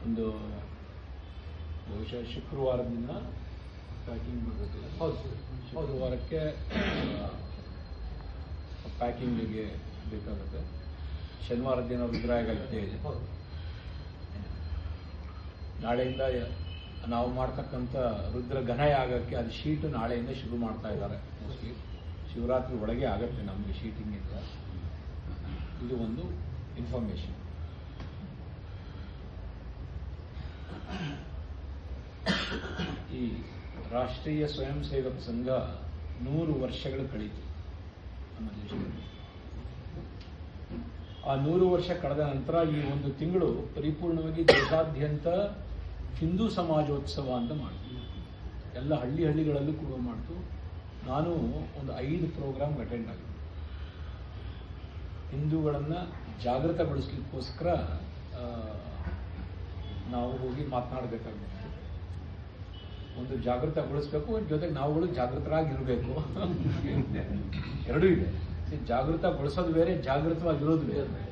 ಒಂದು ಬಹುಶಃ ಶುಕ್ರವಾರದಿಂದ ಪ್ಯಾಕಿಂಗ್ ಬರಬೇಕಲ್ಲ. ಹೌದು ಸರ್. ಶುಕ್ರವಾರಕ್ಕೆ ಪ್ಯಾಕಿಂಗಿಗೆ ಬೇಕಾಗುತ್ತೆ. ಶನಿವಾರದ ದಿನ ರುದ್ರಾಯಗಲ್ಪೆ ಇದೆ. ನಾಳೆಯಿಂದ ನಾವು ಮಾಡ್ತಕ್ಕಂಥ ರುದ್ರ ಘನಯಾಗಕ್ಕೆ ಅದು ಶೀಟು ನಾಳೆಯಿಂದ ಶುರು ಮಾಡ್ತಾ ಇದ್ದಾರೆ. ಮೋಸ್ಟ್ಲಿ ಶಿವರಾತ್ರಿ ಒಳಗೆ ಆಗುತ್ತೆ ನಮಗೆ ಶೀಟಿಂಗ್ ಇಂದ. ಇದು ಒಂದು ಇನ್ಫಾರ್ಮೇಶನ್. ಈ ರಾಷ್ಟ್ರೀಯ ಸ್ವಯಂ ಸೇವಕ ಸಂಘ 100 ವರ್ಷಗಳು ಕಳೀತು ನಮ್ಮ ದೇಶದಲ್ಲಿ. ಆ 100 ವರ್ಷ ಕಳೆದ ನಂತರ ಈ ಒಂದು ತಿಂಗಳು ಪರಿಪೂರ್ಣವಾಗಿ ದೇಶಾದ್ಯಂತ ಹಿಂದೂ ಸಮಾಜೋತ್ಸವ ಅಂತ ಮಾಡ್ತೀವಿ. ಎಲ್ಲ ಹಳ್ಳಿಗಳಲ್ಲೂ ಕೂಡ ಮಾಡ್ತು. ನಾನು ಒಂದು 5 ಪ್ರೋಗ್ರಾಮ್ ಅಟೆಂಡ್ ಆಗಿದ್ದೆ. ಹಿಂದೂಗಳನ್ನು ಜಾಗೃತಗೊಳಿಸ್ಲಿಕ್ಕೋಸ್ಕರ ನಾವು ಹೋಗಿ ಮಾತನಾಡಬೇಕಾಗುತ್ತೆ. ಒಂದು ಜಾಗೃತಗೊಳಿಸ್ಬೇಕು, ಜೊತೆಗೆ ನಾವುಗಳು ಜಾಗೃತರಾಗಿರಬೇಕು. ಎರಡೂ ಇದೆ. ಜಾಗೃತಗೊಳಿಸೋದು ಬೇರೆ, ಜಾಗೃತವಾಗಿರೋದು ಬೇರೆ.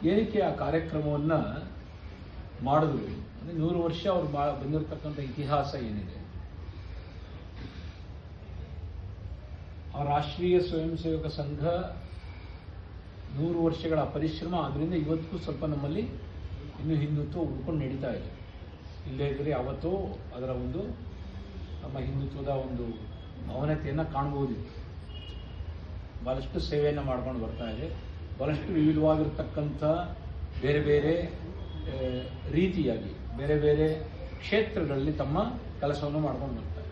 ಏನಕ್ಕೆ ಆ ಕಾರ್ಯಕ್ರಮವನ್ನ ಮಾಡಿದ್ರು ಅಂದ್ರೆ 100 ವರ್ಷ ಅವ್ರು ಬಂದಿರತಕ್ಕಂಥ ಇತಿಹಾಸ ಏನಿದೆ, ಆ ರಾಷ್ಟ್ರೀಯ ಸ್ವಯಂ ಸೇವಕ ಸಂಘ 100 ವರ್ಷಗಳ ಪರಿಶ್ರಮ. ಆದ್ರಿಂದ ಇವತ್ತಿಗೂ ಸ್ವಲ್ಪ ನಮ್ಮಲ್ಲಿ ಇನ್ನು ಹಿಂದುತ್ವ ಉಳ್ಕೊಂಡು ನಡೀತಾ ಇದೆ. ಇಲ್ಲೇ ಇದ್ರೆ ಅವತ್ತೂ ಅದರ ಒಂದು ನಮ್ಮ ಹಿಂದುತ್ವದ ಒಂದು ಅವನತೆಯನ್ನು ಕಾಣಬಹುದಿತ್ತು. ಬಹಳಷ್ಟು ಸೇವೆಯನ್ನು ಮಾಡ್ಕೊಂಡು ಬರ್ತಾ ಇದೆ. ಬಹಳಷ್ಟು ವಿವಿಧವಾಗಿರ್ತಕ್ಕಂಥ ಬೇರೆ ಬೇರೆ ರೀತಿಯಾಗಿ ಬೇರೆ ಬೇರೆ ಕ್ಷೇತ್ರಗಳಲ್ಲಿ ತಮ್ಮ ಕೆಲಸವನ್ನು ಮಾಡ್ಕೊಂಡು ಬರ್ತಾರೆ.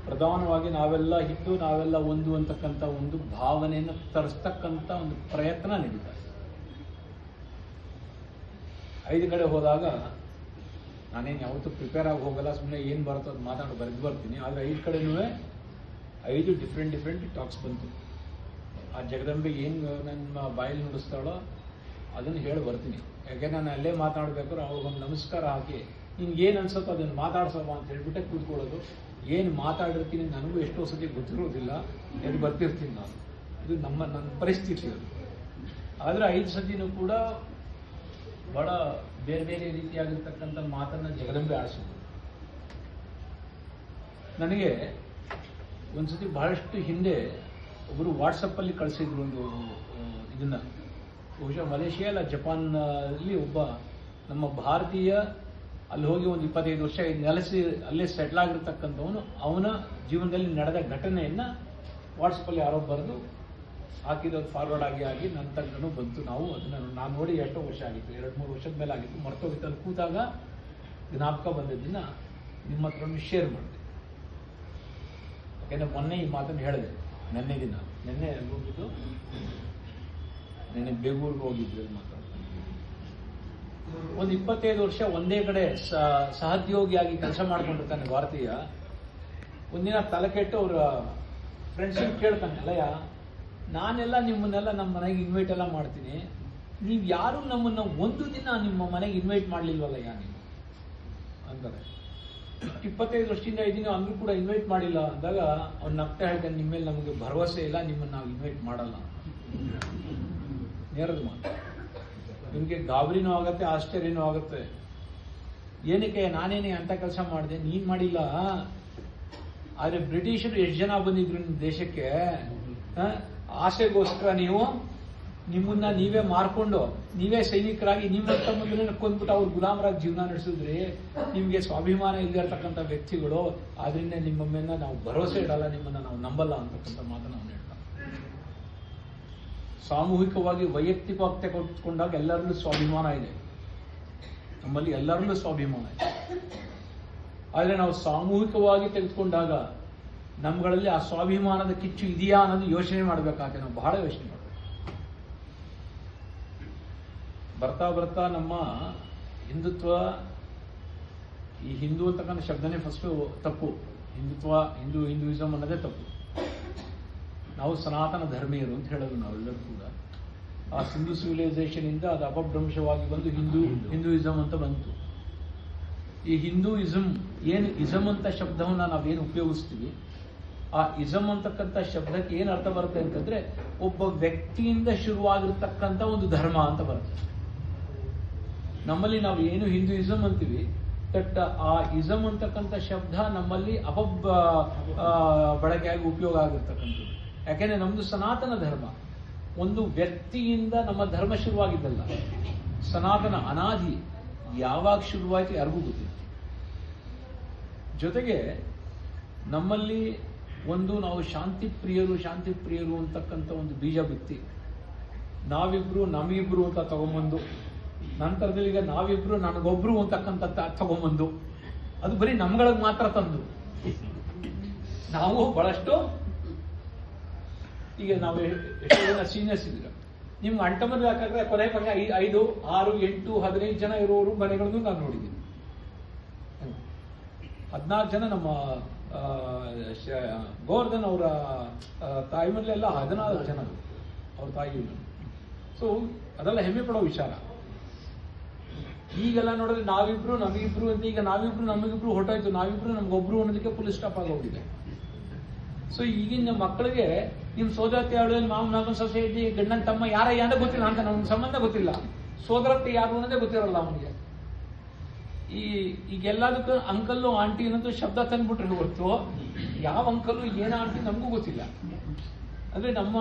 ಪ್ರಧಾನವಾಗಿ ನಾವೆಲ್ಲ ಹಿಂದೂ, ನಾವೆಲ್ಲ ಒಂದು ಅಂತಕ್ಕಂಥ ಒಂದು ಭಾವನೆಯನ್ನು ತರಿಸ್ತಕ್ಕಂಥ ಒಂದು ಪ್ರಯತ್ನ ನಡೀತಾ ಇದೆ. 5 ಕಡೆ ಹೋದಾಗ ನಾನೇನು ಯಾವತ್ತೂ ಪ್ರಿಪೇರ್ ಆಗಿ ಹೋಗಲ್ಲ, ಸುಮ್ಮನೆ ಏನು ಬರುತ್ತೋ ಅದು ಮಾತಾಡಿ ಬರೆದು ಬರ್ತೀನಿ. ಆದರೆ 5 ಕಡೆನೂ 5 ಡಿಫ್ರೆಂಟ್ ಟಾಕ್ಸ್ ಬಂತು. ಆ ಜಗದಂಬೆ ಏನು ನನ್ನ ಬಾಯಲ್ಲಿ ನುಡಿಸ್ತಾಳೋ ಅದನ್ನು ಹೇಳಿ ಬರ್ತೀನಿ. ಯಾಕೆ ನಾನು ಅಲ್ಲೇ ಮಾತಾಡಬೇಕಾದ್ರೆ ಅವ್ರಿಗೊಂದು ನಮಸ್ಕಾರ ಹಾಕಿ ನಿನ್ಗೇನು ಅನ್ಸುತ್ತೋ ಅದನ್ನು ಮಾತಾಡ್ಸೋವ ಅಂತ ಹೇಳ್ಬಿಟ್ಟೆ ಕೂತ್ಕೊಳ್ಳೋದು. ಏನು ಮಾತಾಡಿರ್ತೀನಿ ನನಗೂ ಎಷ್ಟೋ ಸತಿ ಗೊತ್ತಿರೋದಿಲ್ಲ, ಎಲ್ಲಿ ಬರ್ತಿರ್ತೀನಿ ನಾನು. ಇದು ನನ್ನ ಪರಿಸ್ಥಿತಿ ಅದು. ಆದರೆ 5 ಸತಿನೂ ಕೂಡ ಬಹಳ ಬೇರೆ ಬೇರೆ ರೀತಿಯಾಗಿರ್ತಕ್ಕಂಥ ಮಾತನ್ನು ಜಗದಂಬೆ ಆಡಿಸಿದ್ರು. ನನಗೆ ಒಂದ್ಸತಿ ಬಹಳಷ್ಟು ಹಿಂದೆ ಒಬ್ಬರು ವಾಟ್ಸಪ್ಪಲ್ಲಿ ಕಳಿಸಿದ್ರು ಒಂದು ಇದನ್ನ. ಬಹುಶಃ ಮಲೇಷಿಯಾ ಅಲ್ಲ ಜಪಾನ್ನಲ್ಲಿ ಒಬ್ಬ ನಮ್ಮ ಭಾರತೀಯ ಅಲ್ಲಿ ಹೋಗಿ ಒಂದು 25 ವರ್ಷ ನೆಲೆಸಿ ಅಲ್ಲೇ ಸೆಟ್ಲ್ ಆಗಿರ್ತಕ್ಕಂಥವನು, ಅವನ ಜೀವನದಲ್ಲಿ ನಡೆದ ಘಟನೆಯನ್ನು ವಾಟ್ಸಪ್ಪಲ್ಲಿ ಯಾರೋ ಬರೆದು ಹಾಕಿದ್ದು ಫಾರ್ವರ್ಡ್ ಆಗಿ ನನ್ನ ತನಕನೂ ಬಂತು. ನಾವು ಅದನ್ನು ನಾನು ನೋಡಿ ಎಷ್ಟೋ ವರ್ಷ ಆಗಿತ್ತು, 2-3 ವರ್ಷದ ಮೇಲೆ ಆಗಿತ್ತು, ಮರ್ತೋಗಿತ್ತು. ಅಲ್ಲಿ ಕೂತಾಗ ಜ್ಞಾಪಕ ಬಂದಿದ್ದನ್ನು ನಿಮ್ಮ ಹತ್ರನೂ ಶೇರ್ ಮಾಡಿದೆ. ಯಾಕೆಂದರೆ ಮೊನ್ನೆ ಈ ಮಾತನ್ನು ಹೇಳಿದೆ. ನೆನ್ನೆ ಹೋಗಿದ್ದು, ನೆನ್ನೆ ಬೇಗೂರಿಗೆ ಹೋಗಿದ್ವಿ ಮಾತಾಡ್ತಾರೆ. ಒಂದು 25 ವರ್ಷ ಒಂದೇ ಕಡೆ ಸಹೋದ್ಯೋಗಿಯಾಗಿ ಕೆಲಸ ಮಾಡ್ಕೊಂಡಿರ್ತಾನೆ ಭಾರತೀಯ. ಒಂದಿನ ತಲೆ ಕೆಟ್ಟು ಅವ್ರ ಫ್ರೆಂಡ್ಸಿಗೆ ಕೇಳ್ತಾನೆ, ಅಲ್ಲಯ್ಯ ನಾನೆಲ್ಲ ನಿಮ್ಮನ್ನೆಲ್ಲ ನಮ್ಮ ಮನೆಗೆ ಇನ್ವೈಟ್ ಎಲ್ಲ ಮಾಡ್ತೀನಿ, ನೀವು ಯಾರು ನಮ್ಮನ್ನು ಒಂದು ದಿನ ನಿಮ್ಮ ಮನೆಗೆ ಇನ್ವೈಟ್ ಮಾಡಲಿಲ್ವಲ್ಲಯ್ಯ ನೀವು ಅಂತಾರೆ. 25 ವರ್ಷದಿಂದ ಇದೀನಿ ಅಂದ್ರೂ ಕೂಡ ಇನ್ವೈಟ್ ಮಾಡಿಲ್ಲ ಅಂದಾಗ ಅವ್ನು ನಗ್ತಾ ಹೇಳ್ತಾನೆ, ನಿಮ್ಮ ಮೇಲೆ ನಮಗೆ ಭರವಸೆ ಇಲ್ಲ, ನಿಮ್ಮನ್ನು ನಾವು ಇನ್ವೈಟ್ ಮಾಡಲ್ಲ. ನೇರದ ಮಾತು. ನಿಮಗೆ ಗಾಬರಿನೂ ಆಗುತ್ತೆ, ಆಶ್ಚರ್ಯನೂ ಆಗುತ್ತೆ. ಏನಕ್ಕೆ ನಾನೇನೇ ಅಂತ ಕೆಲಸ ಮಾಡಿದೆ, ನೀನ್ ಮಾಡಿಲ್ಲ. ಆದ್ರೆ ಬ್ರಿಟಿಷರು ಎಷ್ಟು ಜನ ಬಂದಿದ್ರು ನಿಮ್ಮ ದೇಶಕ್ಕೆ, ಆಸೆಗೋಸ್ಕರ ನೀವು ನಿಮ್ಮನ್ನ ನೀವೇ ಮಾರ್ಕೊಂಡು ನೀವೇ ಸೈನಿಕರಾಗಿ ನಿಮ್ಮಂತ ಮುಂದೆ ಕೊಂದ್ಬಿಟ್ಟು ಅವ್ರು ಗುಲಾಮರಾಗಿ ಜೀವನ ನಡೆಸಿದ್ರಿ. ನಿಮಗೆ ಸ್ವಾಭಿಮಾನ ಇಲ್ಲದಿರ್ತಕ್ಕಂಥ ವ್ಯಕ್ತಿಗಳು, ಆದ್ರಿಂದ ನಿಮ್ಮ ಮೇಲೆ ನಾವು ಭರವಸೆ ಇಡಲ್ಲ, ನಿಮ್ಮನ್ನ ನಾವು ನಂಬಲ್ಲ ಅಂತಕ್ಕಂಥ ಮಾತನ್ನು ಅವನು ಹೇಳ್ತಾನೆ. ಸಾಮೂಹಿಕವಾಗಿ ವೈಯಕ್ತಿಕವಾಗಿ ತೆಗೆದುಕೊಂಡಾಗ ಎಲ್ಲರಲ್ಲೂ ಸ್ವಾಭಿಮಾನ ಇದೆ, ನಮ್ಮಲ್ಲಿ ಎಲ್ಲರಲ್ಲೂ ಸ್ವಾಭಿಮಾನ ಇದೆ. ಆದರೆ ನಾವು ಸಾಮೂಹಿಕವಾಗಿ ತೆಗೆದುಕೊಂಡಾಗ ನಮ್ಗಳಲ್ಲಿ ಆ ಸ್ವಾಭಿಮಾನದ ಕಿಚ್ಚು ಇದೆಯಾ ಅನ್ನೋದು ಯೋಚನೆ ಮಾಡಬೇಕಾಗುತ್ತೆ. ನಾವು ಬಹಳ ಯೋಚನೆ ಮಾಡಬೇಕು. ಬರ್ತಾ ಬರ್ತಾ ನಮ್ಮ ಹಿಂದುತ್ವ, ಈ ಹಿಂದೂ ಅಂತಕ್ಕಂಥ ಶಬ್ದನೇ ಫಸ್ಟು ತಪ್ಪು. ಹಿಂದೂಯಿಸಮ್ ಅನ್ನೋದೇ ತಪ್ಪು. ನಾವು ಸನಾತನ ಧರ್ಮೀಯರು ಅಂತ ಹೇಳೋದು ನಾವೆಲ್ಲರೂ ಕೂಡ. ಆ ಸಿಂಧು ಸಿವಿಲೈಸೇಷನ್ ಇಂದ ಅದು ಅಪಭ್ರಂಶವಾಗಿ ಬಂದು ಹಿಂದೂಯಿಸಮ್ ಅಂತ ಬಂತು. ಈ ಹಿಂದೂಯಿಸಮ್ ಏನು ಇಸಮ್ ಅಂತ ಶಬ್ದವನ್ನು ನಾವೇನು ಉಪಯೋಗಿಸ್ತೀವಿ, ಆ ಇಸಮ್ ಅಂತಕ್ಕಂಥ ಶಬ್ದಕ್ಕೆ ಏನು ಅರ್ಥ ಬರುತ್ತೆ ಅಂತಂದ್ರೆ ಒಬ್ಬ ವ್ಯಕ್ತಿಯಿಂದ ಶುರುವಾಗಿರ್ತಕ್ಕಂಥ ಒಂದು ಧರ್ಮ ಅಂತ ಬರುತ್ತೆ. ನಮ್ಮಲ್ಲಿ ನಾವು ಏನು ಹಿಂದೂಯಿಸಮ್ ಅಂತೀವಿ, ಬಟ್ ಆ ಇಸಮ್ ಅಂತಕ್ಕಂಥ ಶಬ್ದ ನಮ್ಮಲ್ಲಿ ಬಳಕೆಯಾಗಿ ಉಪಯೋಗ ಆಗಿರ್ತಕ್ಕಂಥದ್ದು. ಯಾಕೆಂದ್ರೆ ನಮ್ದು ಸನಾತನ ಧರ್ಮ, ಒಂದು ವ್ಯಕ್ತಿಯಿಂದ ನಮ್ಮ ಧರ್ಮ ಶುರುವಾಗಿದ್ದಲ್ಲ. ಸನಾತನ ಅನಾದಿ ಯಾವಾಗ ಶುರುವಾಯಿತು ಯಾರಿಗೂ ಗೊತ್ತಿಲ್ಲ. ಜೊತೆಗೆ ನಮ್ಮಲ್ಲಿ ನಾವು ಶಾಂತಿ ಪ್ರಿಯರು ಅಂತಕ್ಕಂಥ ಒಂದು ಬೀಜ ಬಿತ್ತಿ ನಾವಿಬ್ರು ನಮಗಿಬ್ರು ಅಂತ ತಗೊಂಬಂದು, ನಂತರದಲ್ಲಿ ಈಗ ನಾವಿಬ್ರು ನನಗೊಬ್ರು ಅಂತಕ್ಕಂಥ ತಗೊಂಬಂದು, ಅದು ಬರೀ ನಮ್ಗಳಿಗೆ ಮಾತ್ರ ತಂದು ನಾವು ಬಹಳಷ್ಟು ಈಗ ನಾವು ಎಷ್ಟೋ ಜನ ಸೀನಿಯರ್ಸ್ ಇದ್ದೀರ, ನಿಮ್ಗೆ ಅಂಟಮಲ್ಲಿ ಹಾಕಿದ್ರೆ ಕೊನೆ ಪಕ್ಷ 5, 6, 8, 15 ಜನ ಇರೋರು ಮನೆಗಳನ್ನು ನಾನು ನೋಡಿದ್ದೀನಿ. 14 ಜನ ನಮ್ಮ ಗೋವರ್ಧನ್ ಅವರ ತಾಯಿ ಮನೆಯಲ್ಲ 14 ಜನ ಅವ್ರ ತಾಯಿ. ಸೊ ಅದೆಲ್ಲ ಹೆಮ್ಮೆ ಪಡೋ ವಿಚಾರ. ಈಗೆಲ್ಲ ನೋಡಿದ್ರೆ ನಾವಿಬ್ರು ನಮಗಿಬ್ರು ಅಂತ, ಈಗ ನಾವಿಬ್ರು ನಮಗಿಬ್ರು ಹೊರಟಾಯ್ತು, ನಾವಿಬ್ರು ನಮ್ಗೊಬ್ರು ಅನ್ನೋದಕ್ಕೆ ಫುಲ್ ಸ್ಟಾಪ್ ಆಗಿ ಹೋಗಿದೆ. ಸೊ ಈಗಿನ ಮಕ್ಕಳಿಗೆ ನಿಮ್ ಸೋದರತ್ತೆ ಅವಳು ಮಾವನ ಸೊಸೆ ಇದ್ದಿ ಗಂಡನ ತಮ್ಮ ಯಾರ ಅಂತ ಗೊತ್ತಿಲ್ಲ, ಅಂತ ನಮ್ಗೆ ಸಂಬಂಧ ಗೊತ್ತಿಲ್ಲ. ಸೋದರತ್ತೆ ಯಾರು ಅನ್ನೋದೇ ಗೊತ್ತಿರಲ್ಲ ಅವನಿಗೆ. ಈಗೆಲ್ಲದಕ್ಕೂ ಅಂಕಲ್ಲು ಆಂಟಿ ಅನ್ನೋದು ಶಬ್ದ ತಂದ್ಬಿಟ್ರೆ ಹೊರತು ಯಾವ ಅಂಕಲ್ಲು ಏನ ಆಂಟಿ ನಮಗೂ ಗೊತ್ತಿಲ್ಲ. ಅಂದ್ರೆ ನಮ್ಮ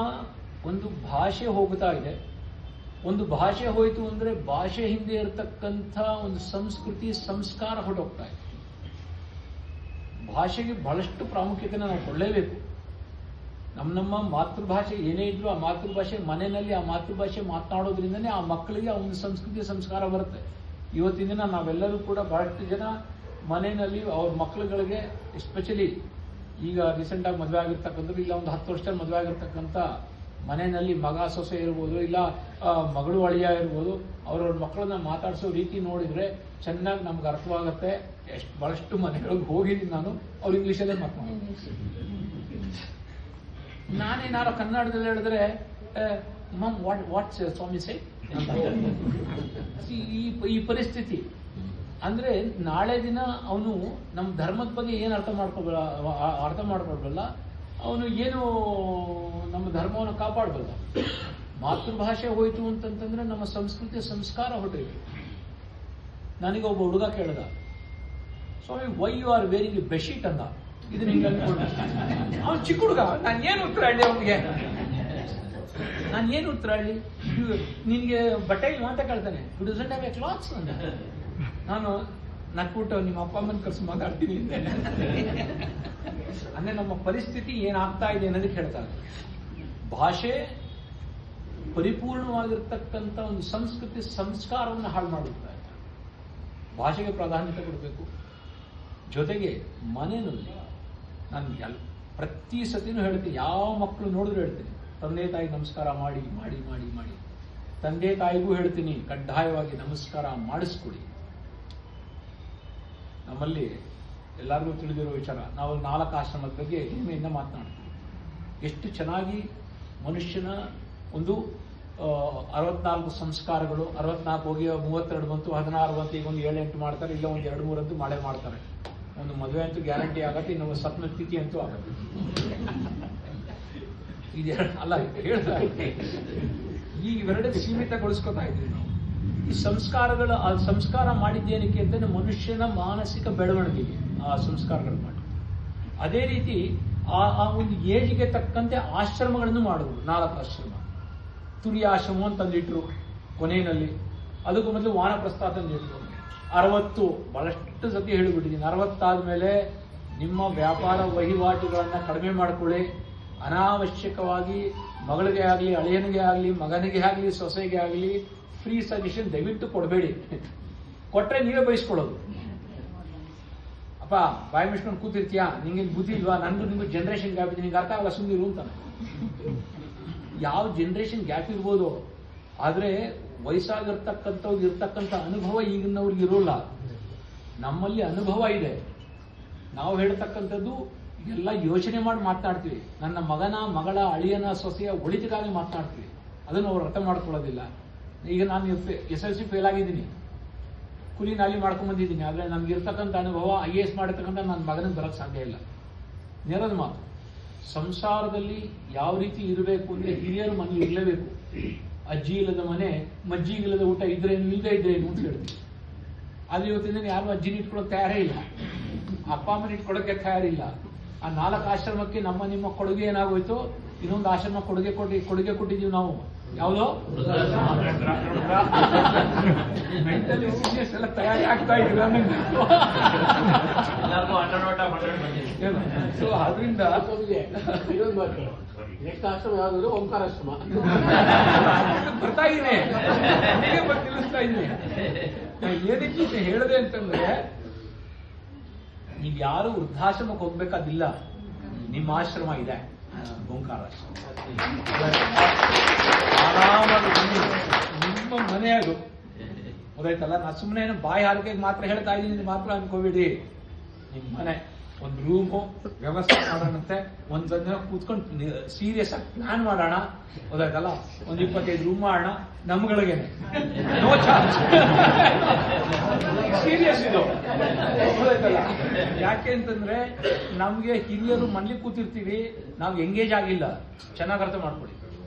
ಒಂದು ಭಾಷೆ ಹೋಗ್ತಾ ಇದೆ. ಒಂದು ಭಾಷೆ ಹೋಯ್ತು ಅಂದ್ರೆ ಭಾಷೆ ಹಿಂದೆ ಇರತಕ್ಕಂಥ ಒಂದು ಸಂಸ್ಕೃತಿ ಸಂಸ್ಕಾರ ಹೊರಟೋಗ್ತಾ ಇದೆ. ಭಾಷೆಗೆ ಬಹಳಷ್ಟು ಪ್ರಾಮುಖ್ಯತೆನ ನಾವು ಕೊಡಲೇಬೇಕು. ನಮ್ಮ ಮಾತೃಭಾಷೆ ಏನೇ ಇದ್ರು ಆ ಮಾತೃಭಾಷೆ ಮನೆಯಲ್ಲಿ ಆ ಮಾತೃಭಾಷೆ ಮಾತನಾಡೋದ್ರಿಂದನೇ ಆ ಮಕ್ಕಳಿಗೆ ಆ ಒಂದು ಸಂಸ್ಕೃತಿ ಸಂಸ್ಕಾರ ಬರುತ್ತೆ. ಇವತ್ತಿನ ದಿನ ನಾವೆಲ್ಲರೂ ಕೂಡ ಬಹಳಷ್ಟು ಜನ ಮನೆಯಲ್ಲಿ ಅವ್ರ ಮಕ್ಕಳುಗಳಿಗೆ, ಎಸ್ಪೆಷಲಿ ಈಗ ರೀಸೆಂಟಾಗಿ ಮದುವೆ ಆಗಿರ್ತಕ್ಕಂಥದ್ದು, ಇಲ್ಲ ಒಂದು 10 ವರ್ಷದಲ್ಲಿ ಮದುವೆ ಆಗಿರ್ತಕ್ಕಂಥ ಮನೆಯಲ್ಲಿ ಮಗ ಸೊಸೆ ಇರ್ಬೋದು, ಇಲ್ಲ ಮಗಳು ಅಳಿಯ ಇರ್ಬೋದು, ಅವ್ರವ್ರ ಮಕ್ಕಳನ್ನ ಮಾತಾಡಿಸೋ ರೀತಿ ನೋಡಿದ್ರೆ ಚೆನ್ನಾಗಿ ನಮ್ಗೆ ಅರ್ಥವಾಗುತ್ತೆ. ಬಹಳಷ್ಟು ಮನೆಗಳಿಗೆ ಹೋಗಿದ್ದೀನಿ ನಾನು, ಅವ್ರು ಇಂಗ್ಲೀಷಲ್ಲೇ ಮಾತನಾಡ್ತಾರೆ. ನಾನೇನಾರು ಕನ್ನಡದಲ್ಲಿ ಹೇಳಿದ್ರೆ ಮಮ್ ವಾಟ್ಸ್ ಸ್ವಾಮಿ ಸೈ, ಈ ಪರಿಸ್ಥಿತಿ ಅಂದ್ರೆ ನಾಳೆ ದಿನ ಅವನು ನಮ್ಮ ಧರ್ಮದ ಬಗ್ಗೆ ಏನು ಅರ್ಥ ಮಾಡ್ಕೊಳ್ಬಲ್ಲ, ಅವನು ಏನು ನಮ್ಮ ಧರ್ಮವನ್ನು ಕಾಪಾಡಬಲ್ಲ. ಮಾತೃಭಾಷೆ ಹೋಯ್ತು ಅಂತಂತಂದ್ರೆ ನಮ್ಮ ಸಂಸ್ಕೃತಿ ಸಂಸ್ಕಾರ ಹೊರಟೋಯ್ತು. ನನಗೆ ಒಬ್ಬ ಹುಡುಗ ಕೇಳ್ದ, ಸ್ವಾಮಿ why you are wearing bedsheet ಅಂದ. ಇದನ್ನ ಹಿಂಗೆ ಅನ್ಕೊಂಡ. ಅವ್ನು ಚಿಕ್ಕ ಹುಡುಗ, ನಾನು ಏನು ಉತ್ತರ ಹೇಳಿ ಅವನಿಗೆ? ನಾನು ಏನು ಉತ್ತರ ಹೇಳಿ? ನಿನ್ಗೆ ಬಟ್ಟೆ ಇಲ್ವಾ ಅಂತ ಕೇಳ್ತಾನೆ. You doesn't have a clothes ಅಂದ. ನಾನು ನಕ್ಬಿಟ್ಟು ನಿಮ್ಮ ಅಪ್ಪ ಅಮ್ಮನ ಕರ್ಸಿ ಮಾತಾಡ್ತೀನಿ ಅಂದ್ರೆ ನಮ್ಮ ಪರಿಸ್ಥಿತಿ ಏನಾಗ್ತಾ ಇದೆ ಅನ್ನೋದಕ್ಕೆ ಹೇಳ್ತಾರೆ. ಭಾಷೆ ಪರಿಪೂರ್ಣವಾಗಿರ್ತಕ್ಕಂಥ ಒಂದು ಸಂಸ್ಕೃತಿ ಸಂಸ್ಕಾರವನ್ನು ಹಾಳು ಮಾಡುತ್ತಾ ಇದೆ. ಭಾಷೆಗೆ ಪ್ರಾಧಾನ್ಯತೆ ಕೊಡಬೇಕು. ಜೊತೆಗೆ ಮನೆಯಲ್ಲಿ ನಾನು ಪ್ರತಿ ಸತಿನೂ ಹೇಳ್ತೀನಿ, ಯಾವ ಮಕ್ಕಳು ನೋಡಿದ್ರು ಹೇಳ್ತೀನಿ, ತಂದೆ ತಾಯಿ ನಮಸ್ಕಾರ ಮಾಡಿ ಮಾಡಿ ಮಾಡಿ ಮಾಡಿ. ತಂದೆ ತಾಯಿಗೂ ಹೇಳ್ತೀನಿ, ಕಡ್ಡಾಯವಾಗಿ ನಮಸ್ಕಾರ ಮಾಡಿಸ್ಕೊಡಿ. ನಮ್ಮಲ್ಲಿ ಎಲ್ಲರಿಗೂ ತಿಳಿದಿರೋ ವಿಚಾರ, ನಾವು 4 ಆಶ್ರಮದ ಬಗ್ಗೆ ಹೆಮ್ಮೆಯಿಂದ ಮಾತನಾಡ್ತೀವಿ. ಎಷ್ಟು ಚೆನ್ನಾಗಿ ಮನುಷ್ಯನ ಒಂದು 64 ಸಂಸ್ಕಾರಗಳು, 64 ಹೋಗಿ 32 ಬಂತು, 16 ಬಂತು, ಈಗ ಒಂದು 7-8 ಮಾಡ್ತಾರೆ, ಇಲ್ಲ ಒಂದು 2-3 ಅಂತೂ ಮಾಡೇ ಮಾಡ್ತಾರೆ. ಒಂದು ಮದುವೆ ಅಂತೂ ಗ್ಯಾರಂಟಿ ಆಗತ್ತೆ, ಇನ್ನೊಂದು ಸತ್ನ ಸ್ಥಿತಿ ಅಂತೂ ಆಗತ್ತೆ. ಅಲ್ಲ ಹೇಳ್ತಾ ಈ ಇವೆರಡೇ ಸೀಮಿತಗೊಳಿಸ್ಕೊತಾ ಇದ್ದೀವಿ ನಾವು. ಈ ಸಂಸ್ಕಾರಗಳು, ಆ ಸಂಸ್ಕಾರ ಮಾಡಿದ್ದೇನಕ್ಕೆ ಅಂತಂದ್ರೆ ಮನುಷ್ಯನ ಮಾನಸಿಕ ಬೆಳವಣಿಗೆಗೆ ಆ ಸಂಸ್ಕಾರಗಳು ಮಾಡಿ. ಅದೇ ರೀತಿ ಆ ಒಂದು ಏಜ್ಗೆ ತಕ್ಕಂತೆ ಆಶ್ರಮಗಳನ್ನು ಮಾಡಿದ್ರು. 4 ಆಶ್ರಮ, ತುರಿಯಾಶ್ರಮ ಅಂತ ತಂದಿಟ್ರು ಕೊನೆಯಲ್ಲಿ. ಅದಕ್ಕೂ ಮೊದಲು ವಾನಪ್ರಸ್ಥ ತಂದಿಟ್ರು. 60 ಬಹಳಷ್ಟು ಸತಿ ಹೇಳಿಬಿಟ್ಟಿದ್ದೀನಿ. 60 ಆದ್ಮೇಲೆ ನಿಮ್ಮ ವ್ಯಾಪಾರ ವಹಿವಾಟುಗಳನ್ನ ಕಡಿಮೆ ಮಾಡ್ಕೊಳ್ಳಿ. ಅನಾವಶ್ಯಕವಾಗಿ ಮಗಳಿಗೆ ಆಗಲಿ, ಅಳಿಯನಿಗೆ ಆಗಲಿ, ಮಗನಿಗೆ ಆಗಲಿ, ಸೊಸೆಗೆ ಆಗಲಿ ಫ್ರೀ ಸಜೆಷನ್ ದಯವಿಟ್ಟು ಕೊಡಬೇಡಿ. ಕೊಟ್ರೆ ನೀವೇ ಬಯಸ್ಕೊಳ್ಳೋದು. ಅಪ್ಪ ಬಾಯಿ ಮಿಸ್ಕೊಂಡು ಕೂತಿರ್ತೀಯಾ, ನಿಂಗೆ ಬುದ್ಧಿ ಇಲ್ವಾ? ನಿಮ್ಗೆ ಜನರೇಷನ್ ಗ್ಯಾಪ್ ಇದೆ, ನಿಂಗೆ ಅರ್ಥ ಆಗಲ್ಲ, ಸುಮ್ಮನಿರು ಅಂತಾನೆ. ಯಾವ ಜನರೇಷನ್ ಗ್ಯಾಪ್ ಇರ್ಬೋದು, ಆದ್ರೆ ವಯಸ್ಸಾಗಿರ್ತಕ್ಕಂಥವ್ರಿಗೆ ಇರ್ತಕ್ಕಂಥ ಅನುಭವ ಈಗಿನವ್ರಿಗೆ ಇರೋಲ್ಲ. ನಮ್ಮಲ್ಲಿ ಅನುಭವ ಇದೆ. ನಾವು ಹೇಳ್ತಕ್ಕಂಥದ್ದು ಎಲ್ಲ ಯೋಚನೆ ಮಾಡಿ ಮಾತನಾಡ್ತೀವಿ. ನನ್ನ ಮಗನ, ಮಗಳ, ಅಳಿಯನ, ಸೊಸೆಯ ಒಳಿತಿಗಾಗಿ ಮಾತನಾಡ್ತೀವಿ. ಅದನ್ನು ಅವ್ರು ಅರ್ಥ ಮಾಡ್ಕೊಳ್ಳೋದಿಲ್ಲ. ಈಗ ನಾನು SLC ಫೇಲ್ ಆಗಿದ್ದೀನಿ, ಕೂಲಿ ನಾಲಿ ಮಾಡ್ಕೊಂಡ್ ಬಂದಿದ್ದೀನಿ. ಆದ್ರೆ ನಮ್ಗೆ ಇರ್ತಕ್ಕಂಥ ಅನುಭವ IAS ಮಾಡಿರ್ತಕ್ಕಂಥ ನನ್ನ ಮಗನಿಗೆ ಬರೋಕ್ಕೆ ಸಾಧ್ಯ ಇಲ್ಲ. ನೇರದ ಮಾತು. ಸಂಸಾರದಲ್ಲಿ ಯಾವ ರೀತಿ ಇರಬೇಕು ಅಂದ್ರೆ ಹಿರಿಯರು ಮನೇಲಿ ಇರಲೇಬೇಕು. ಅಜ್ಜಿ ಇಲ್ಲದ ಮನೆ, ಮಜ್ಜಿಗಿಲ್ಲದ ಊಟ ಇದ್ರೇನು ಇಲ್ಲದೆ ಇದ್ರೇನು ಅಂತ ಹೇಳ್ತೀವಿ. ಆದ್ರೆ ಇವತ್ತಿನ ಯಾರು ಅಜ್ಜಿನ ಇಟ್ಕೊಳ್ಳೋಕೆ ತಯಾರೇ ಇಲ್ಲ, ಅಪ್ಪ ಅಮ್ಮನ ಇಟ್ಕೊಳ್ಳೋಕೆ ತಯಾರಿಲ್ಲ. ಆ 4 ಆಶ್ರಮಕ್ಕೆ ನಮ್ಮ ನಿಮ್ಮ ಕೊಡುಗೆ ಏನಾಗೋಯ್ತು, ಇನ್ನೊಂದು ಆಶ್ರಮ ಕೊಡುಗೆ ಕೊಟ್ಟಿದ್ದೀವಿ ನಾವು. ಯಾವುದೋ ಮೆಂಟಲಿ ಎಲ್ಲ ತಯಾರಿ ಆಗ್ತಾ ಇದ್ದೀವಿ. ಸೊ ಅದರಿಂದ ನೆಕ್ಸ್ಟ್ ಆಶ್ರಮ ಯಾವ್ದು? ಓಂಕಾರಾಶ್ರಮ ಬರ್ತಾ ಇದ್ದೀನಿ, ಹೀಗೆ ತಿಳಿಸ್ತಾ ಇದ್ದೀನಿ. ಏನಕ್ಕೆ ಹೇಳಿದೆ ಅಂತಂದ್ರೆ, ನೀವು ಯಾರು ವೃದ್ಧಾಶ್ರಮಕ್ಕೆ ಹೋಗ್ಬೇಕಾದಿಲ್ಲ, ನಿಮ್ಮ ಆಶ್ರಮ ಇದೆ, ಓಂಕಾರಾಶ್ರಮ. ಆರಾಮಾಗಿ ನಿಮ್ಮ ಮನೆ ಅದು, ಗೊತ್ತಾಯ್ತಲ್ಲ. ನಾ ಸುಮ್ಮನೆ ಬಾಯಿ ಹಾರಿಕೆಗೆ ಮಾತ್ರ ಹೇಳ್ತಾ ಇದ್ದೀನಿ ಮಾತ್ರ ಅನ್ಕೋಬೇಡಿ. ನಿಮ್ಮ ಮನೆ, ಒಂದು ರೂಮು ವ್ಯವಸ್ಥೆ ಮಾಡೋಣಂತೆ, ಒಂದ್ ದಿನ ಕೂತ್ಕೊಂಡು ಸೀರಿಯಸ್ ಆಗಿ ಪ್ಲಾನ್ ಮಾಡೋಣ, ಗೊತ್ತಾಯ್ತಲ್ಲ. ಒಂದು 25 ರೂಮ್ ಮಾಡೋಣ ನಮ್ಗಳಿಗೇನೆ, ನೋ ಚಾರ್ಜ್, ಸೀರಿಯಸ್ ಇದು, ಗೊತ್ತಾಯ್ತಲ್ಲ. ಯಾಕೆ ಅಂತಂದ್ರೆ ನಮ್ಗೆ ಹಿರಿಯರು ಮನೇಲಿ ಕೂತಿರ್ತೀವಿ, ನಾವು ಎಂಗೇಜ್ ಆಗಿಲ್ಲ. ಚೆನ್ನಾಗಿ ಅರ್ಥ ಮಾಡ್ಕೊಳ್ಳಿ,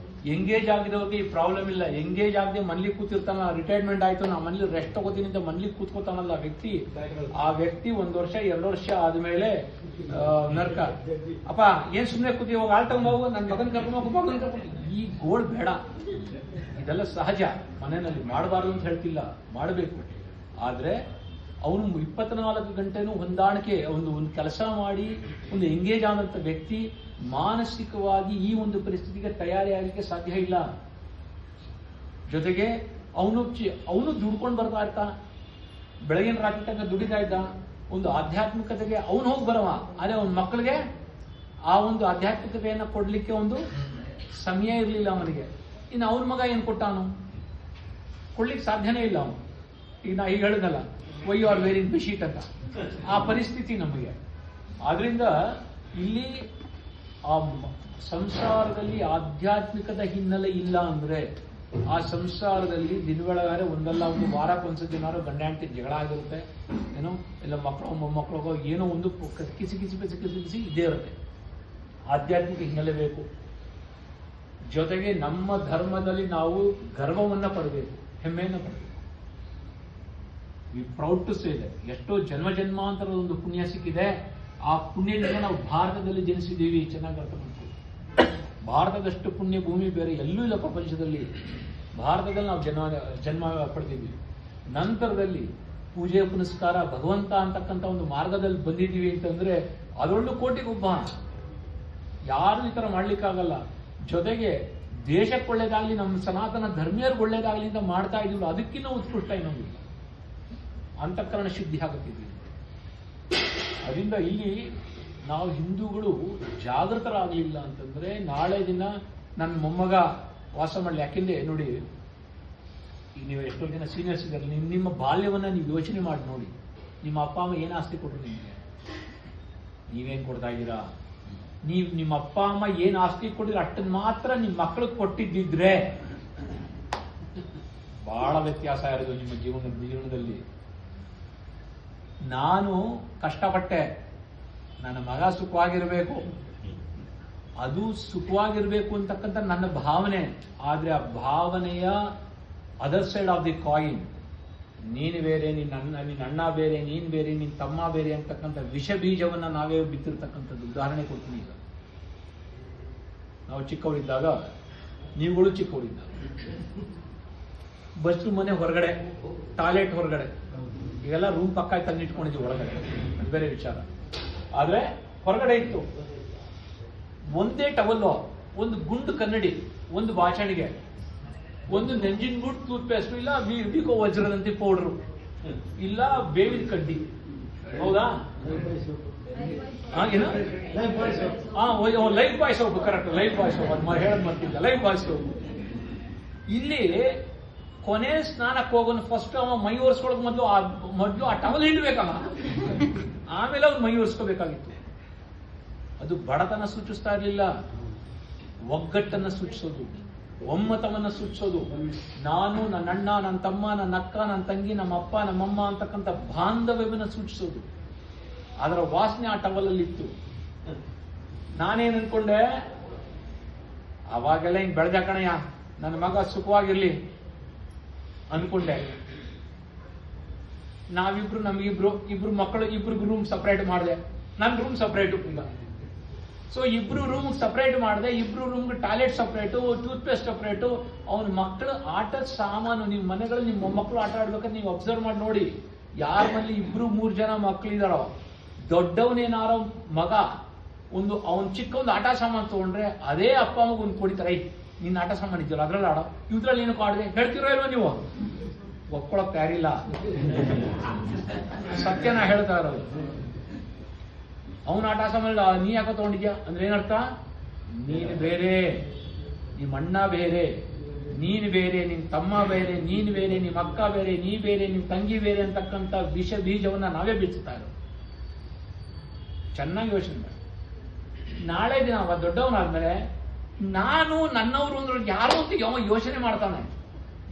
ಎಂಗೇಜ್ ಆಗಿರೋರಿಗೆ ಈ ಪ್ರಾಬ್ಲಮ್ ಇಲ್ಲ. ಎಂಗೇಜ್ ಆಗದೆ ಮನೇಲಿ ಕೂತಿರ್ತಾನ, ರಿಟೈರ್ಮೆಂಟ್ ಆಯ್ತು ನಾ ಮನೇಲಿ ರೆಸ್ಟ್ ತಗೋತೀನಿ ಅಂತ ಮನೇಲಿ ಕೂತ್ಕೋತಾನಲ್ಲ ವ್ಯಕ್ತಿ, ಆ ವ್ಯಕ್ತಿ 1 ವರ್ಷ 2 ವರ್ಷ ಆದ್ಮೇಲೆ ನರ್ಕ. ಅಪ್ಪ ಏನ್ ಸುಮ್ಮನೆ ಕೂತಿ, ಹೋಗಿ ಆಳ್ ತಗೊಂಡೋಗು, ನನ್ನ ಮಗನ್ ಕರ್ಕೊಂಡು ಈ ಗೋಳ್ ಬೇಡ. ಇದೆಲ್ಲ ಸಹಜ, ಮನೆಯಲ್ಲಿ ಮಾಡಬಾರ್ದು ಅಂತ ಹೇಳ್ತಿಲ್ಲ, ಮಾಡಬೇಕು. ಆದ್ರೆ ಅವನು 24 ಗಂಟೆನೂ ಹೊಂದಾಣಿಕೆ, ಒಂದು ಕೆಲಸ ಮಾಡಿ ಒಂದು ಎಂಗೇಜ್ ಆದಂತ ವ್ಯಕ್ತಿ ಮಾನಸಿಕವಾಗಿ ಈ ಒಂದು ಪರಿಸ್ಥಿತಿಗೆ ತಯಾರಿ ಆಗಲಿಕ್ಕೆ ಸಾಧ್ಯ ಇಲ್ಲ. ಜೊತೆಗೆ ಅವನು ದುಡ್ಕೊಂಡು ಬರ್ತಾ ಇರ್ತಾನ, ಬೆಳಗಿನ ರಾತ್ರಿ ತನಕ ದುಡಿತಾ ಇದ್ದ. ಒಂದು ಆಧ್ಯಾತ್ಮಿಕತೆಗೆ ಅವನು ಹೋಗಿ ಬರವ, ಆದ್ರೆ ಅವನ ಮಕ್ಕಳಿಗೆ ಆ ಒಂದು ಆಧ್ಯಾತ್ಮಿಕತೆಯನ್ನ ಕೊಡ್ಲಿಕ್ಕೆ ಒಂದು ಸಮಯ ಇರಲಿಲ್ಲ ಅವನಿಗೆ. ಇನ್ನು ಅವನ ಮಗ ಏನ್ ಕೊಟ್ಟಾನು, ಕೊಡ್ಲಿಕ್ಕೆ ಸಾಧ್ಯನೇ ಇಲ್ಲ ಅವನು. ಈಗ ನಾ ಈಗ ಹೇಳಿದಲ್ಲ, why you are wearing bedsheet ಅಂತ, ಆ ಪರಿಸ್ಥಿತಿ ನಮಗೆ. ಆದ್ರಿಂದ ಇಲ್ಲಿ ಆ ಸಂಸಾರದಲ್ಲಿ ಆಧ್ಯಾತ್ಮಿಕದ ಹಿನ್ನೆಲೆ ಇಲ್ಲ ಅಂದ್ರೆ, ಆ ಸಂಸಾರದಲ್ಲಿ ದಿನಬೆಳಗಾರೆ ಒಂದಲ್ಲ ಒಂದು ವಾರಕ್ಕೊಂದ್ಸತಿನಾರು ಗಂಡ ಹೆಂಡತಿ ಜಗಳ ಆಗಿರುತ್ತೆ, ಏನೋ ಇಲ್ಲ ಮಕ್ಕಳು ಮೊಮ್ಮಕ್ಕಳಿಗೋ ಏನೋ ಒಂದು ಕಿಸಿ ಇದ್ದೇ ಇರುತ್ತೆ. ಆಧ್ಯಾತ್ಮಿಕ ಹಿನ್ನೆಲೆ ಬೇಕು. ಜೊತೆಗೆ ನಮ್ಮ ಧರ್ಮದಲ್ಲಿ ನಾವು ಗರ್ವವನ್ನ ಪಡಬೇಕು, ಹೆಮ್ಮೆಯನ್ನ ಪಡಬೇಕು. We proud to say that. ಎಷ್ಟೋ ಜನ್ಮಾಂತರದ ಒಂದು ಪುಣ್ಯ ಸಿಕ್ಕಿದೆ. ಆ ಪುಣ್ಯದಿಂದ ನಾವು ಭಾರತದಲ್ಲಿ ಜನಿಸಿದ್ದೀವಿ. ಚೆನ್ನಾಗಿ ಅರ್ಥ ಮಾಡ್ತೀವಿ. ಭಾರತದಷ್ಟು ಪುಣ್ಯ ಭೂಮಿ ಬೇರೆ ಎಲ್ಲೂ ಇಲ್ಲ ಪ್ರಪಂಚದಲ್ಲಿ. ಭಾರತದಲ್ಲಿ ನಾವು ಜನ್ಮ ಪಡೆದಿದ್ದೀವಿ. ನಂತರದಲ್ಲಿ ಪೂಜೆ ಪುನಸ್ಕಾರ ಭಗವಂತ ಅಂತಕ್ಕಂಥ ಒಂದು ಮಾರ್ಗದಲ್ಲಿ ಬಂದಿದ್ದೀವಿ ಅಂತಂದ್ರೆ ಅದರಲ್ಲೂ ಕೋಟಿಗೊಬ್ಬ. ಯಾರು ಈ ತರ ಮಾಡ್ಲಿಕ್ಕಾಗಲ್ಲ. ಜೊತೆಗೆ ದೇಶಕ್ಕೆ ಒಳ್ಳೇದಾಗ್ಲಿ, ನಮ್ಮ ಸನಾತನ ಧರ್ಮೀಯರಿಗೆ ಒಳ್ಳೇದಾಗ್ಲಿ ಅಂತ ಮಾಡ್ತಾ ಇದೀವಿ. ಅದಕ್ಕಿಂತ ಉತ್ಕೃಷ್ಟ ಇನ್ನೊಂದಿಲ್ಲ. ಅಂತಃಕರಣ ಶುದ್ಧಿ ಆಗುತ್ತಿದ್ವಿ. ಅದರಿಂದ ಇಲ್ಲಿ ನಾವು ಹಿಂದೂಗಳು ಜಾಗೃತರಾಗಲಿಲ್ಲ ಅಂತಂದ್ರೆ ನಾಳೆ ದಿನ ನನ್ನ ಮೊಮ್ಮಗ ವಾಸ ಮಾಡಲಿ. ಯಾಕೆಂದ್ರೆ ನೋಡಿ, ಈಗ ನೀವು ಎಷ್ಟೋ ಜನ ಸೀನಿಯರ್ಸ್ ಇದ್ದಾರೆ, ನಿಮ್ಮ ಬಾಲ್ಯವನ್ನ ನೀವು ಯೋಚನೆ ಮಾಡಿ ನೋಡಿ. ನಿಮ್ಮ ಅಪ್ಪ ಅಮ್ಮ ಏನು ಆಸ್ತಿ ಕೊಟ್ಟರು ನಿಮಗೆ? ನೀವೇನ್ ಕೊಡ್ತಾ ಇದ್ದೀರಾ? ನಿಮ್ಮ ಅಪ್ಪ ಅಮ್ಮ ಏನ್ ಆಸ್ತಿ ಕೊಟ್ಟಿದ್ರೆ ಅಷ್ಟನ್ನು ಮಾತ್ರ ನಿಮ್ಮ ಮಕ್ಕಳಿಗೆ ಕೊಟ್ಟಿದ್ದಿದ್ರೆ ಬಹಳ ವ್ಯತ್ಯಾಸ ಇರೋದು ನಿಮ್ಮ ಜೀವನದಲ್ಲಿ. ನಾನು ಕಷ್ಟಪಟ್ಟೆ, ನನ್ನ ಮಗ ಸುಖವಾಗಿರ್ಬೇಕು, ಅದು ಸುಖವಾಗಿರ್ಬೇಕು ಅಂತಕ್ಕಂಥ ನನ್ನ ಭಾವನೆ. ಆದ್ರೆ ಆ ಭಾವನೆಯ other side of the coin, ನೀನು ಬೇರೆ, ನಿನ್ನ ಅಣ್ಣ ಬೇರೆ, ನೀನ್ ಬೇರೆ, ನಿನ್ ತಮ್ಮ ಬೇರೆ ಅಂತಕ್ಕಂಥ ವಿಷ ಬೀಜವನ್ನ ನಾವೇ ಬಿತ್ತಿರ್ತಕ್ಕಂಥದ್ದು. ಉದಾಹರಣೆ ಕೊಡ್ತೀನಿ. ಈಗ ನಾವು ಚಿಕ್ಕವರಿದ್ದಾಗ, ನೀವುಗಳು ಚಿಕ್ಕವರಿದ್ದಾಗ, ಬಸ್ ಮನೆ ಹೊರಗಡೆ, ಟಾಯ್ಲೆಟ್ ಹೊರಗಡೆ, ಈಗೆಲ್ಲ ರೂಮ್ ಪಕ್ಕ ತಂದಿಟ್ಕೊಂಡಿದ್ವಿ ಒಳಗಡೆ, ಅದು ಬೇರೆ ವಿಚಾರ. ಆದ್ರೆ ಹೊರಗಡೆ ಇತ್ತು ಒಂದೇ ಟವಲ್ಲು, ಒಂದು ಗುಂಡು ಕನ್ನಡಿ, ಒಂದು ಬಾಚಣಿಗೆ, ಒಂದು ನೆಂಜಿನ ಗುಡ್ ಟೂತ್ ಪೇಸ್ಟ್, ಇಲ್ಲ ವಿಕೋ ವಜ್ರದಂತೆ ಪೌಡರು, ಇಲ್ಲ ಬೇವಿನ ಕಡ್ಡಿ. ಹೌದಾ? ಲೈಫ್ ಬಾಯ್ ಸೋಪ್, ಕರೆಕ್ಟ್, ಲೈಫ್ ಬಾಯ್ ಸೋಪ್. ಅದು ಹೇಳದ್ ಮರ್ತಿದ್ದ, ಲೈಫ್ ಬಾಯ್ ಸೋಪ್. ಇಲ್ಲಿ ಕೊನೆ ಸ್ನಾನಕ್ಕೆ ಹೋಗೋನು ಫಸ್ಟ್ ಅವ ಮೈ ಒರೆಸ್ಕೊಳಕ್ ಮೊದಲು ಆ ಟವಲ್ ಹಿಂಡ್ಬೇಕಲ್ಲ, ಆಮೇಲೆ ಅವ್ನು ಮೈ ಒರೆಸ್ಕೋಬೇಕಾಗಿತ್ತು. ಅದು ಬಡತನ ಸೂಚಿಸ್ತಾ ಇರಲಿಲ್ಲ, ಒಗ್ಗಟ್ಟನ್ನ ಸೂಚಿಸೋದು, ಒಮ್ಮತವನ್ನ ಸೂಚಿಸೋದು. ನಾನು, ನನ್ನ ಅಣ್ಣ, ನನ್ನ ತಮ್ಮ, ನನ್ನ ಅಕ್ಕ, ನನ್ನ ತಂಗಿ, ನಮ್ಮ ಅಪ್ಪ, ನಮ್ಮಮ್ಮ ಅಂತಕ್ಕಂಥ ಬಾಂಧವ್ಯವನ್ನ ಸೂಚಿಸೋದು. ಅದರ ವಾಸನೆ ಆ ಟವಲಲ್ಲಿ ಇತ್ತು. ನಾನೇನ್ ಅನ್ಕೊಂಡೆ, ಅವಾಗೆಲ್ಲ ಹಿಂಗ್ ಬೆಳೆದ ಕಣಯ್ಯ, ನನ್ನ ಮಗ ಸುಖವಾಗಿರ್ಲಿ ಅನ್ಕೊಂಡೆ. ನಾವಿಬ್ರು ಇಬ್ರು ಮಕ್ಕಳು ಇಬ್ರಿಗೂ ರೂಮ್ ಸಪರೇಟ್ ಮಾಡಿದೆ. ನನ್ ರೂಮ್ ಸಪರೇಟು. ಸೊ ಇಬ್ರು ರೂಮ್ ಸಪರೇಟ್ ಮಾಡಿದೆ. ಇಬ್ರು ರೂಮ್ಗೆ toilet separate, tooth paste separate. ಅವನ ಮಕ್ಕಳು ಆಟದ ಸಾಮಾನು, ನಿಮ್ಮ ಮನೆಗಳಲ್ಲಿ ನಿಮ್ಮ ಮೊಮ್ಮಕ್ಕಳು ಆಟ ಆಡ್ಬೇಕಾದ್ರೆ ನೀವು ಅಬ್ಸರ್ವ್ ಮಾಡಿ ನೋಡಿ. ಯಾರ ಮನೇಲಿ 2-3 ಜನ ಮಕ್ಕಳಿದಾರೋ, ದೊಡ್ಡವನೇನಾರೋ ಮಗ ಅವನ್ ಚಿಕ್ಕ ಒಂದು ಆಟ ಸಾಮಾನು ತಗೊಂಡ್ರೆ ಅದೇ ಅಪ್ಪ ಅಮ್ಮಗೆ ಒಂದು ಕೊಡಿತಾರೆ. ನಿನ್ನ ಆಟ ಸಾಮಾನು ಇದೆಯಲ್ಲ ಅದ್ರಲ್ಲಿ ಆಡೋ, ಇದ್ರಲ್ಲಿ ಏನಕ್ಕೂ ಆಡಿದೆ ಹೇಳ್ತಿರೋ ಇಲ್ವ ನೀವು? ಒಪ್ಕೊಳಕ್ ತಯಾರಿಲ್ಲ. ಸತ್ಯನ ಹೇಳ್ತಾ ಇರೋದು. ಅವನ ಆಟ ಸಾಮಾನು ನೀ ಯಾಕೋ ತಗೊಂಡಿದ್ಯಾ ಅಂದ್ರೆ ಏನರ್ಥ? ನೀನು ಬೇರೆ, ನಿಮ್ಮ ಅಣ್ಣ ಬೇರೆ, ನೀನು ಬೇರೆ, ನಿನ್ ತಮ್ಮ ಬೇರೆ, ನೀನು ಬೇರೆ, ನಿಮ್ಮ ಅಕ್ಕ ಬೇರೆ, ನೀ ಬೇರೆ, ನಿಮ್ ತಂಗಿ ಬೇರೆ ಅಂತಕ್ಕಂಥ ವಿಷ ಬೀಜವನ್ನ ನಾವೇ ಬಿಚ್ಚುತ್ತಾ ಇರೋದು. ಚೆನ್ನಾಗಿ ಯೋಚನೆ ಮಾಡಿ. ನಾಳೆ ದಿನ ಅವ ದೊಡ್ಡವನಾದ್ಮೇಲೆ ನಾನು ನನ್ನವರು ಅಂದ್ರೆ ಯಾರು ಅಂತ ಯೋಚನೆ ಮಾಡ್ತಾನೆ.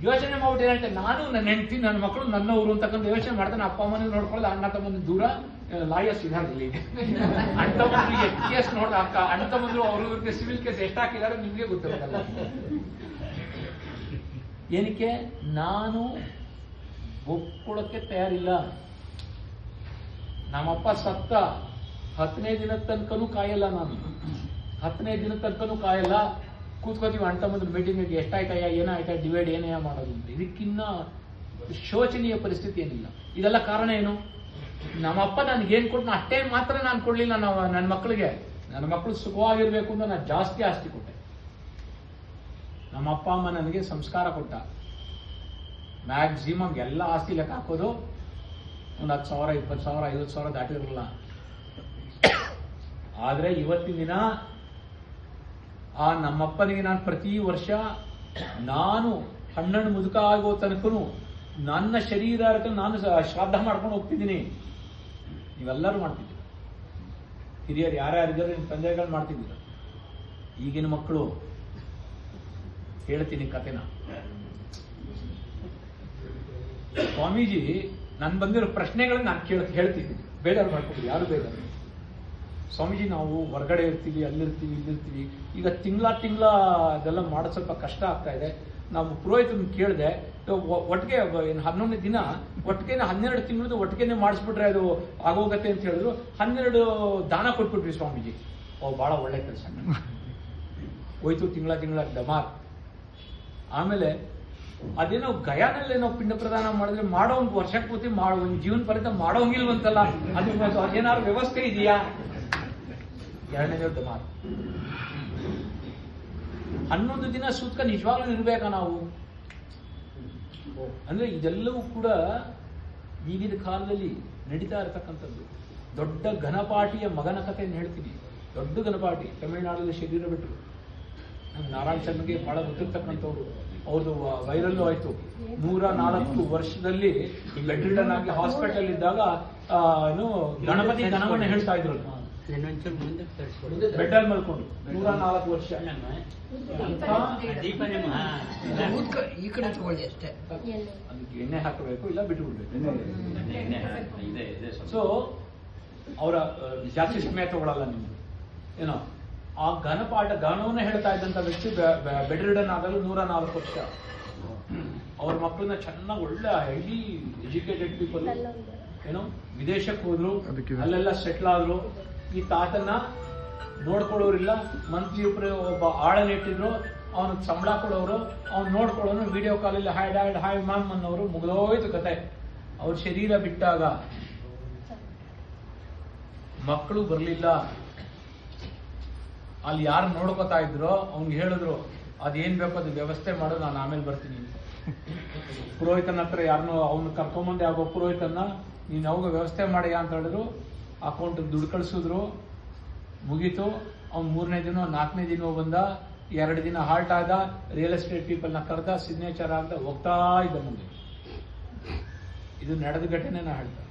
ಯೋಚನೆ ಮಾಡ್ಬಿಟ್ಟು ಏನಂటే ನಾನು ನನ್ನ ಹೆಂಡತಿ ನನ್ನ ಮಕ್ಕಳು ನನ್ನವರು ಅಂತಕ್ಕಂಥ ಯೋಚನೆ ಮಾಡ್ತಾನೆ. ಅಪ್ಪ ಅಮ್ಮನ ನೋಡ್ಕೊಳ್ಳೋದು, ಅಣ್ಣ ತಮ್ಮನ ದೂರ, ಲಾಯರ್ಸ್ ಇದಾರಲ್ಲಿ ಅಣ್ಣ ತಮ್ಮಂದ್ರಿಗೆ ಕೇಸ್ ನೋಡ, ಅಣ್ಣ ತಮ್ಮಂದ್ರು ಅವ್ರಿಗೆ ಸಿವಿಲ್ ಕೇಸ್ ಎಷ್ಟು ಹಾಕಿದಾರೆ ನಿಮ್ಗೆ ಗೊತ್ತಿರಲ್ಲ. ಏನಕ್ಕೆ? ನಾನು ಒಪ್ಕೊಳ್ಳೋಕ್ಕೆ ತಯಾರಿಲ್ಲ. ನಮ್ಮಪ್ಪ ಸತ್ತ 10ನೇ ದಿನದ ತನಕನೂ ಕಾಯಲ್ಲ. ನಾನು 10ನೇ ದಿನದ ತನಕನೂ ಕಾಯಲ್ಲ. ಕೂತ್ಕೋತೀವಿ ಅಣ್ಣ ತಮ್ಮಂದ್ರ ಮೀಟಿಂಗ್, ಎಷ್ಟಾಯ್ತಯ್ಯ, ಏನಾಯ್ತಾ, ಡಿವೈಡ್ ಏನೇ ಮಾಡೋದು ಅಂತ. ಇದಕ್ಕಿನ್ನ ಶೋಚನೀಯ ಪರಿಸ್ಥಿತಿ ಏನಿಲ್ಲ. ಇದೆಲ್ಲ ಕಾರಣ ಏನು? ನಮ್ಮಪ್ಪ ನನ್ಗೇನ್ ಕೊಟ್ಟು ಅಷ್ಟೇ ಮಾತ್ರ ನಾನು ಕೊಡ್ಲಿಲ್ಲ. ನನ್ನ ಮಕ್ಕಳಿಗೆ, ನನ್ನ ಮಕ್ಕಳು ಸುಖವಾಗಿರ್ಬೇಕು ಅಂತ ನಾನು ಜಾಸ್ತಿ ಆಸ್ತಿ ಕೊಟ್ಟೆ. ನಮ್ಮ ಅಪ್ಪ ಅಮ್ಮ ನನಗೆ ಸಂಸ್ಕಾರ ಕೊಟ್ಟ. ಮ್ಯಾಕ್ಸಿಮಮ್ ಎಲ್ಲ ಆಸ್ತಿ ಲೆಕ್ಕ ಹಾಕೋದು ಒಂದು 10,000, 20,000, 50,000 ದಾಟಿರಲಿಲ್ಲ. ಆದ್ರೆ ಇವತ್ತಿನ ದಿನ ನಮ್ಮಪ್ಪನಿಗೆ ನಾನು ಪ್ರತಿ ವರ್ಷ ನಾನು 12 ಮುದುಕ ಆಗೋ ತನಕನು ನನ್ನ ಶರೀರ ನಾನು ಶ್ರಾದ್ದ ಮಾಡ್ಕೊಂಡು ಹೋಗ್ತಿದ್ದೀನಿ. ನೀವೆಲ್ಲರೂ ಮಾಡ್ತಿದ್ದೀರ, ಹಿರಿಯರು ಯಾರ್ಯಾರಿದ್ದಾರೆ ನಿಮ್ಮ ತಂದೆಗಳು ಮಾಡ್ತಿದ್ದೀರ. ಈಗಿನ ಮಕ್ಕಳು, ಹೇಳ್ತೀನಿ ಕತೆನ. ಸ್ವಾಮೀಜಿ ನನ್ ಬಂದಿರೋ ಪ್ರಶ್ನೆಗಳನ್ನ ನಾನು ಹೇಳ್ತಿದ್ದೀನಿ, ಬೇಜಾರು ಮಾಡ್ಕೊಬಿಡಿ, ಯಾರು ಬೇಜಾರು. ಸ್ವಾಮೀಜಿ ನಾವು ಹೊರಗಡೆ ಇರ್ತೀವಿ, ಅಲ್ಲಿರ್ತೀವಿ, ಇಲ್ಲಿರ್ತೀವಿ, ಈಗ ತಿಂಗಳ ಅದೆಲ್ಲ ಮಾಡೋದು ಸ್ವಲ್ಪ ಕಷ್ಟ ಆಗ್ತಾ ಇದೆ. ನಾವು ಪುರೋಹಿತನ ಕೇಳಿದೆ, ಒಟ್ಟಿಗೆ 11 ದಿನ ಒಟ್ಟಿಗೆ 12 ತಿಂಗಳದ್ದು ಒಟ್ಟಿಗೆನೆ ಮಾಡಿಸ್ಬಿಟ್ರೆ ಅದು ಆಗೋಗತ್ತೆ ಅಂತ ಹೇಳಿದ್ರು. 12 ದಾನ ಕೊಟ್ಬಿಟ್ವಿ ಸ್ವಾಮೀಜಿ. ಬಹಳ ಒಳ್ಳೆ ಕೆಲಸ ಹೋಯ್ತು. ತಿಂಗಳ ಡಮಾರ್. ಆಮೇಲೆ ಅದೇನೋ ಗಯಾನಲ್ಲೇನೋ ಪಿಂಡ ಪ್ರದಾನ ಮಾಡಿದ್ರೆ ಮಾಡೋಂಗ್ ವರ್ಷಕ್ಕೆ ಪೂರ್ತಿ ಒಂದು ಜೀವನ ಪರ್ಯಂತ ಮಾಡೋಂಗಿಲ್ವಂತಲ್ಲ, ಅದು ಅದೇನಾದ್ರು ವ್ಯವಸ್ಥೆ ಇದೆಯಾ? 2ನೇ ಡಮಾರ್. 11 ದಿನ ಸೂತ್ಕ ನಿಜವಾಗ್ಲೂ ಇರ್ಬೇಕಾ ನಾವು? ಅಂದ್ರೆ ಇದೆಲ್ಲವೂ ಕೂಡ ಈಗಿನ ಕಾಲದಲ್ಲಿ ನಡೀತಾ ಇರತಕ್ಕಂಥದ್ದು. ದೊಡ್ಡ ಘನಪಾಟಿಯ ಮಗನ ಕಥೆಯನ್ನು ಹೇಳ್ತೀನಿ. ದೊಡ್ಡ ಘನಪಾಟಿ, ತಮಿಳುನಾಡಲ್ಲಿ ಶರೀರ ಬಿಟ್ಟರು. ನಾರಾಯಣ ಶರ್ಮಗೆ ಬಹಳ ಗೊತ್ತಿರ್ತಕ್ಕಂಥವ್ರು. ಅವ್ರದ್ದು ವೈರಲ್ಲು ಆಯ್ತು. 104 ವರ್ಷದಲ್ಲಿ ಬೆಡ್ ರಿಡನ್ ಆಗಿ ಹಾಸ್ಪಿಟಲ್ ಇದ್ದಾಗ ಗಣಪತಿ ಗಣವನ್ನ ಹೇಳ್ತಾ ಇದ್ರು. ಬೆಡ್ ಅಲ್ಲಿ ಮಲ್ಕೊಂಡು 104 ವರ್ಷ. ಈ ಕಡೆ ತಗೊಳ್ಳಿ ಅಷ್ಟೇ. ಅದಕ್ಕೆ ಎಣ್ಣೆ ಹಾಕಬೇಕು, ಇಲ್ಲ ಬಿಟ್ಟು ಬಿಡ್ಬೇಕು. ಸೊ ಅವರ ಜಾಸ್ತಿ ಸಮಯ ತಗೊಳ್ಳಲ್ಲ ನಿಮ್ಗೆ ಏನೋ. ಆ ಗಾನವನ್ನ ಹೇಳ್ತಾ ಇದ್ದಂತ ವ್ಯಕ್ತಿ ಬೆಡ್ ರಿಡನ್ ಆಗಲು 104 ವರ್ಷ. ಅವ್ರ ಮಕ್ಕಳನ್ನ ಚೆನ್ನಾಗಿ ಒಳ್ಳೆ ಹೈಲಿ ಎಜುಕೇಟೆಡ್ ಪೀಪಲ್ ಏನೋ ವಿದೇಶಕ್ಕೆ ಹೋದ್ರು, ಅಲ್ಲೆಲ್ಲ ಸೆಟ್ಲ್ ಆದ್ರು. ಈ ತಾತನ್ನ ನೋಡ್ಕೊಳ್ಳೋರಿಲ್ಲ. ಮಂತ್ರಿ ಒಬ್ಬ ಆಳನಿಟ್ಟಿದ್ರು, ಅವನಿಗೆ ಸಂಬಳ ಕೊಡೋರು, ಅವ್ನು ನೋಡ್ಕೊಳ್ಳೋನು. ವಿಡಿಯೋ ಕಾಲಲ್ಲಿ ಹಾಯ್ ಡ್ಯಾಡ್, ಹಾಯ್ ಮ್ಯಾಮ್ ಅನ್ನೋರು. ಮುಗಿದೋಯ್ತು ಕತೆ. ಅವ್ರ ಶರೀರ ಬಿಟ್ಟಾಗ ಮಕ್ಕಳು ಬರ್ಲಿಲ್ಲ. ಅಲ್ಲಿ ಯಾರು ನೋಡ್ಕೋತಾ ಇದ್ರು ಅವ್ನಿಗೆ ಹೇಳಿದ್ರು, ಅದೇನ್ ಬೇಕು ಅದು ವ್ಯವಸ್ಥೆ ಮಾಡು, ನಾನು ಆಮೇಲೆ ಬರ್ತೀನಿ. ಪುರೋಹಿತನ ಹತ್ರ ಯಾರನ್ನೋ ಅವ್ನು ಕರ್ಕೊಂಬಂದೆ ಆಗೋ ಪುರೋಹಿತನ, ನೀನು ಅವಾಗ ವ್ಯವಸ್ಥೆ ಮಾಡಿಯ ಅಂತ ಹೇಳಿದ್ರು. ಅಕೌಂಟ್ ದುಡ್ಡು ಕಳಿಸಿದ್ರು, ಮುಗೀತು. ಅವ್ನು 3ನೇ ದಿನ 4ನೇ ದಿನ ಬಂದ. 2 ದಿನ ಹಾಲ್ಟ್ ಆದ. ರಿಯಲ್ ಎಸ್ಟೇಟ್ ಪೀಪಲ್ನ ಕರೆದ, ಸಿಗ್ನೇಚರ್ ಆಗ್ದ, ಹೋಗ್ತಾ ಇದ್ದ ಮುಂದೆ. ಇದು ನಡೆದ ಘಟನೆ ನಾ ಹೇಳ್ತಾ.